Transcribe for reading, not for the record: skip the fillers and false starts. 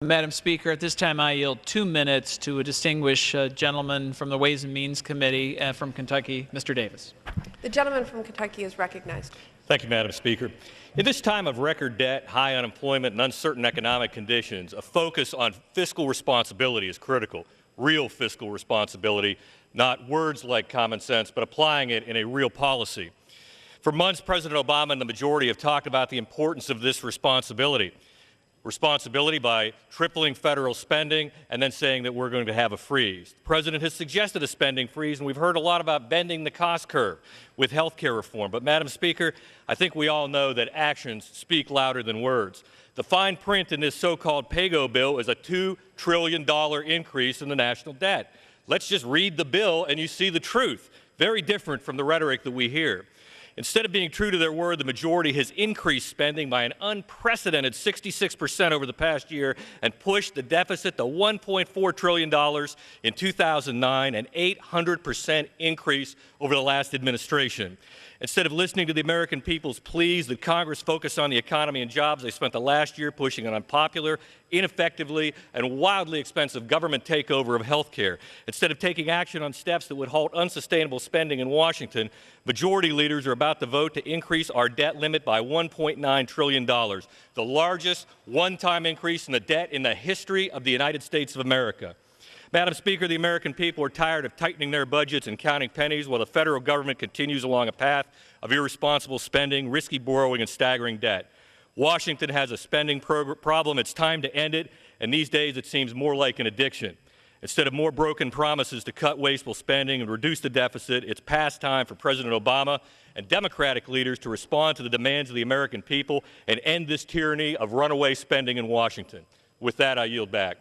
Madam Speaker, at this time I yield 2 minutes to a distinguished gentleman from the Ways and Means Committee from Kentucky, Mr. Davis. The gentleman from Kentucky is recognized. Thank you, Madam Speaker. In this time of record debt, high unemployment, and uncertain economic conditions, a focus on fiscal responsibility is critical. Real fiscal responsibility, not words like common sense, but applying it in a real policy. For months, President Obama and the majority have talked about the importance of this responsibility. Responsibility by tripling federal spending and then saying that we're going to have a freeze. The President has suggested a spending freeze, and we've heard a lot about bending the cost curve with health care reform. But, Madam Speaker, I think we all know that actions speak louder than words. The fine print in this so-called PAYGO bill is a $2 trillion increase in the national debt. Let's just read the bill and you see the truth. Very different from the rhetoric that we hear. Instead of being true to their word, the majority has increased spending by an unprecedented 66% over the past year and pushed the deficit to $1.4 trillion in 2009, an 800% increase over the last administration. Instead of listening to the American people's pleas that Congress focus on the economy and jobs, they spent the last year pushing an unpopular, ineffectively, and wildly expensive government takeover of health care. Instead of taking action on steps that would halt unsustainable spending in Washington, majority leaders are about to vote to increase our debt limit by $1.9 trillion, the largest one-time increase in the debt in the history of the United States of America. Madam Speaker, the American people are tired of tightening their budgets and counting pennies while the federal government continues along a path of irresponsible spending, risky borrowing, and staggering debt. Washington has a spending problem. It's time to end it, and these days it seems more like an addiction. Instead of more broken promises to cut wasteful spending and reduce the deficit, it's past time for President Obama and Democratic leaders to respond to the demands of the American people and end this tyranny of runaway spending in Washington. With that, I yield back.